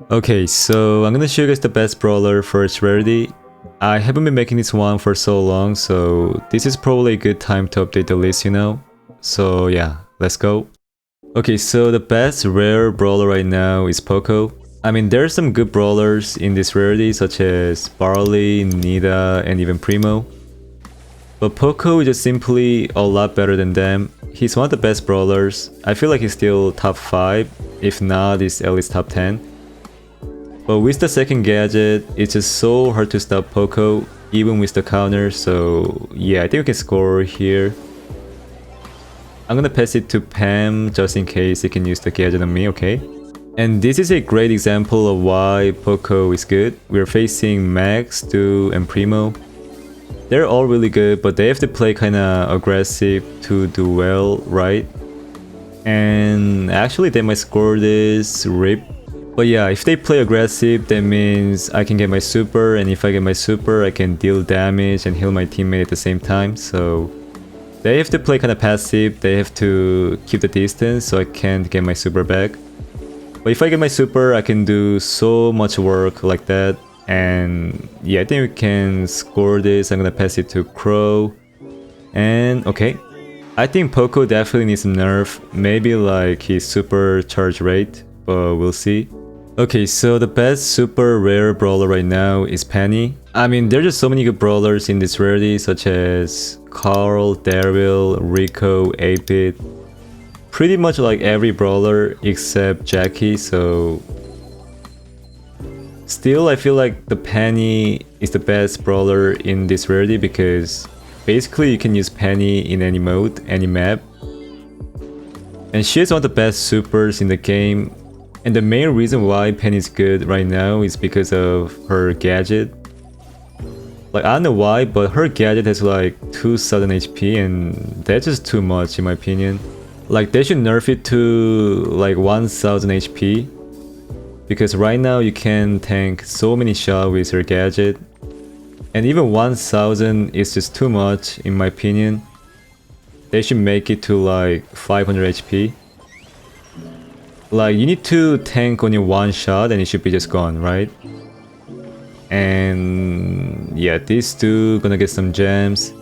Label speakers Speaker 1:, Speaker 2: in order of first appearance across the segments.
Speaker 1: Okay, so I'm gonna show you guys the best brawler for its rarity. I haven't been making this one for so long, so this is probably a good time to update the list, you know? So yeah, let's go. Okay, so the best rare brawler right now is Poco. I mean, there are some good brawlers in this rarity such as Barley, Nita, and even Primo. But Poco is just simply a lot better than them. He's one of the best brawlers. I feel like he's still top 5, if not, he's at least top 10. But with the second gadget, it's just so hard to stop Poco, even with the counter, so yeah, I think we can score here. I'm gonna pass it to Pam just in case he can use the gadget on me, okay? And this is a great example of why Poco is good. We're facing Max, Stu, and Primo. They're all really good, but they have to play kinda aggressive to do well, right? And actually they might score this RIP. But yeah, if they play aggressive, that means I can get my super, and if I get my super, I can deal damage and heal my teammate at the same time, so they have to play kinda passive, they have to keep the distance so I can't get my super back. But if I get my super, I can do so much work like that. And yeah, I think we can score this. I'm gonna pass it to Crow. And okay. I think Poco definitely needs some nerf. Maybe like his super charge rate, but we'll see. Okay, so the best super rare brawler right now is Penny. I mean, there's just so many good brawlers in this rarity, such as Carl, Daryl, Rico, 8-Bit. Pretty much like every brawler except Jackie, so still, I feel like the Penny is the best brawler in this rarity because basically you can use Penny in any mode, any map. And she is one of the best supers in the game. And the main reason why Penny is good right now is because of her gadget. Like, I don't know why, but her gadget has like 2000 HP and that's just too much in my opinion. Like, they should nerf it to like 1000 HP. Because right now you can tank so many shots with your gadget. And even 1000 is just too much in my opinion. They should make it to like 500 HP. Like, you need to tank only one shot and it should be just gone, right? And yeah, these two gonna get some gems.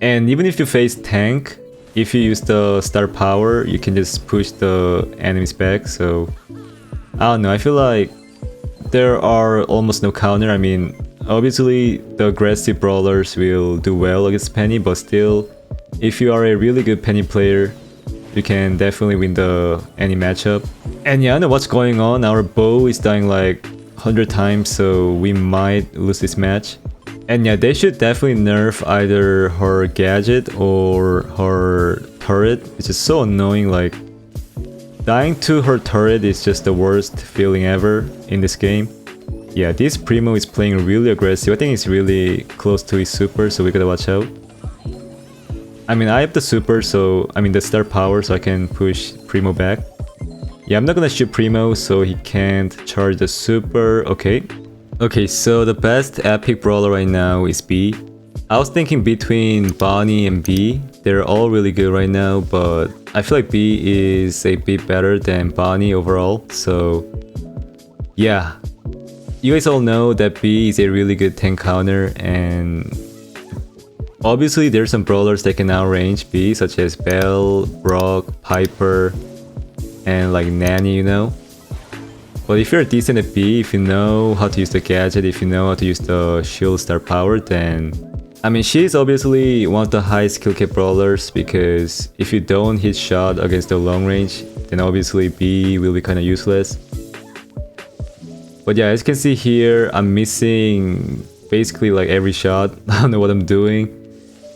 Speaker 1: And even if you face tank, if you use the star power, you can just push the enemies back, so I don't know, I feel like there are almost no counter. I mean, obviously the aggressive brawlers will do well against Penny, but still, if you are a really good Penny player, you can definitely win any matchup. And yeah, I don't know what's going on, our bow is dying like 100 times, so we might lose this match. And yeah, they should definitely nerf either her gadget or her turret. It's just so annoying, like dying to her turret is just the worst feeling ever in this game. Yeah, this Primo is playing really aggressive. I think he's really close to his super, so we gotta watch out. I mean, I have the super, so I mean the star power, so I can push Primo back. Yeah, I'm not gonna shoot Primo, so he can't charge the super. Okay. Okay, so the best epic brawler right now is B. I was thinking between Bonnie and B. They're all really good right now, but I feel like B is a bit better than Bonnie overall, so yeah. You guys all know that B is a really good tank counter, and obviously there's some brawlers that can outrange B, such as Belle, Brock, Piper, and like Nanny, you know? But if you're decent at B, if you know how to use the gadget, if you know how to use the shield star power, then I mean, she's obviously one of the highest skill cap brawlers, because if you don't hit shot against the long range, then obviously B will be kinda useless. But yeah, as you can see here, I'm missing basically like every shot. I don't know what I'm doing.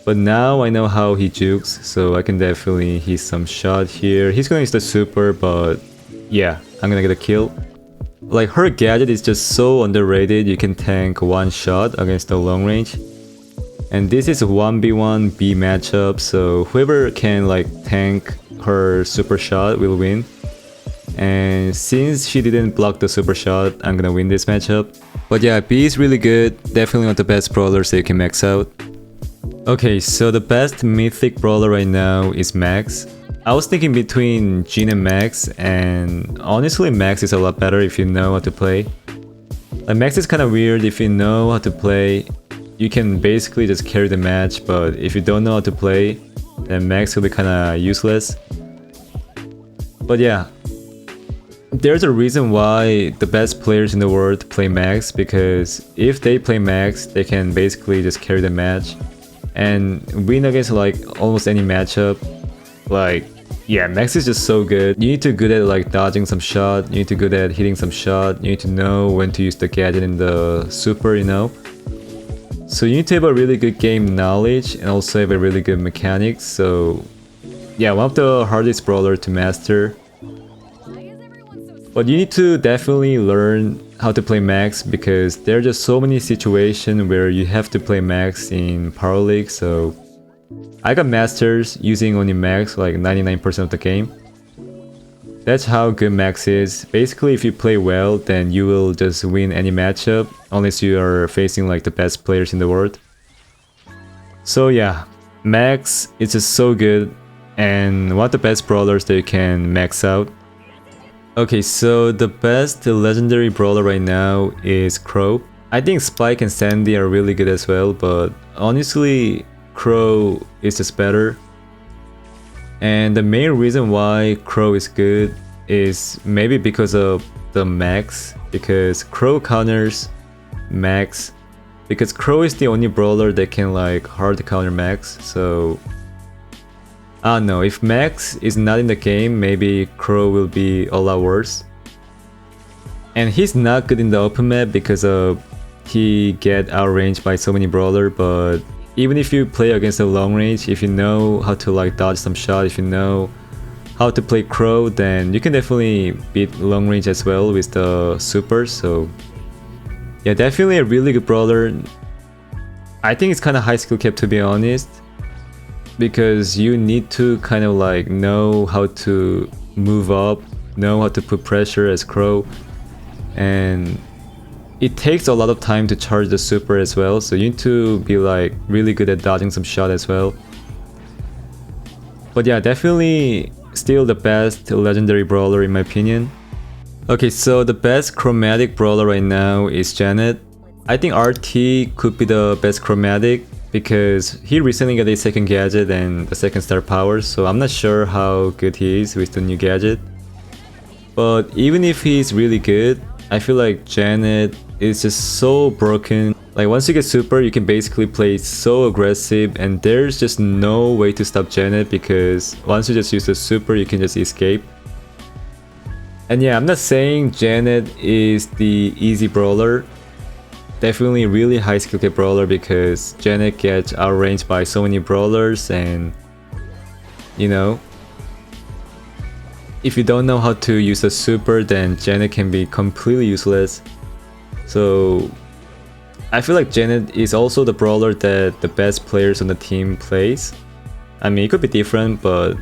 Speaker 1: But now I know how he jukes, so I can definitely hit some shot here. He's gonna use the super, but yeah, I'm gonna get a kill. Like, her gadget is just so underrated. You can tank one shot against the long range. And this is a 1v1 B matchup, so whoever can like tank her super shot will win. And since she didn't block the super shot, I'm gonna win this matchup. But yeah, B is really good. Definitely one of the best brawlers that you can max out. Okay, so the best Mythic brawler right now is Max. I was thinking between Jhin and Max, and honestly Max is a lot better if you know how to play. Like Max is kind of weird. If you know how to play, you can basically just carry the match, but if you don't know how to play, then Max will be kind of useless. But yeah, there's a reason why the best players in the world play Max, because if they play Max, they can basically just carry the match and win against like almost any matchup. Like, yeah, Max is just so good. You need to be good at like dodging some shot, you need to be good at hitting some shot, you need to know when to use the gadget in the super, you know? So you need to have a really good game knowledge and also have a really good mechanics. So yeah, one of the hardest brawler to master. But you need to definitely learn how to play Max, because there are just so many situations where you have to play Max in Power League. So I got masters using only Max like 99% of the game. That's how good Max is. Basically, if you play well, then you will just win any matchup, unless you are facing like the best players in the world. So yeah, Max is just so good, and one of the best brawlers that you can max out. Okay, so the best legendary brawler right now is Crow. I think Spike and Sandy are really good as well, but honestly, Crow is just better. And the main reason why Crow is good is maybe because of the Max, because Crow counters Max, because Crow is the only brawler that can like hard counter Max. So I don't know, if Max is not in the game, maybe Crow will be a lot worse. And he's not good in the open map because of he get outranged by so many brawler, but even if you play against a long range, if you know how to like dodge some shot, if you know how to play Crow, then you can definitely beat long range as well with the super. So yeah, definitely a really good brawler. I think it's kind of high skill cap, to be honest, because you need to kind of like know how to move up, know how to put pressure as Crow, and it takes a lot of time to charge the super as well, so you need to be like really good at dodging some shot as well. But yeah, definitely still the best legendary brawler in my opinion. Okay, so the best chromatic brawler right now is Janet. I think RT could be the best chromatic because he recently got a second gadget and the second star power, so I'm not sure how good he is with the new gadget. But even if he's really good, I feel like Janet is just so broken. Like once you get super, you can basically play so aggressive, and there's just no way to stop Janet, because once you just use the super, you can just escape. And yeah, I'm not saying Janet is the easy brawler. Definitely really high skill cap brawler, because Janet gets outranged by so many brawlers, and you know, if you don't know how to use a super, then Janet can be completely useless. So I feel like Janet is also the brawler that the best players on the team plays. I mean, it could be different, but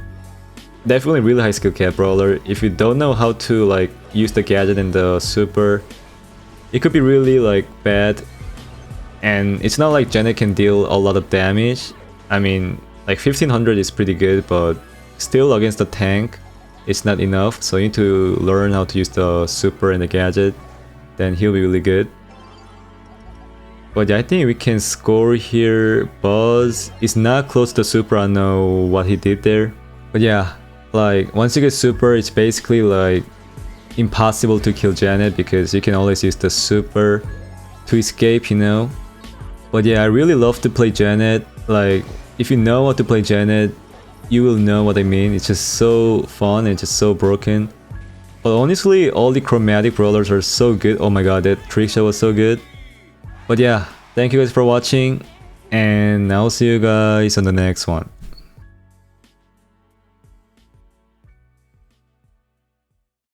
Speaker 1: definitely really high skill cap brawler. If you don't know how to like use the gadget and the super, it could be really like bad. And it's not like Janet can deal a lot of damage. I mean, like 1500 is pretty good, but still against the tank, it's not enough. So you need to learn how to use the super and the gadget, then he'll be really good. But yeah, I think we can score here. Buzz is not close to super. I don't know what he did there. But yeah, like once you get super, it's basically like impossible to kill Janet, because you can always use the super to escape, you know. But yeah, I really love to play Janet. Like if you know how to play Janet, you will know what I mean. It's just so fun and just so broken. But honestly, all the chromatic brawlers are so good. Oh my god, that trick shot was so good. But yeah, thank you guys for watching, and I'll see you guys on the next one.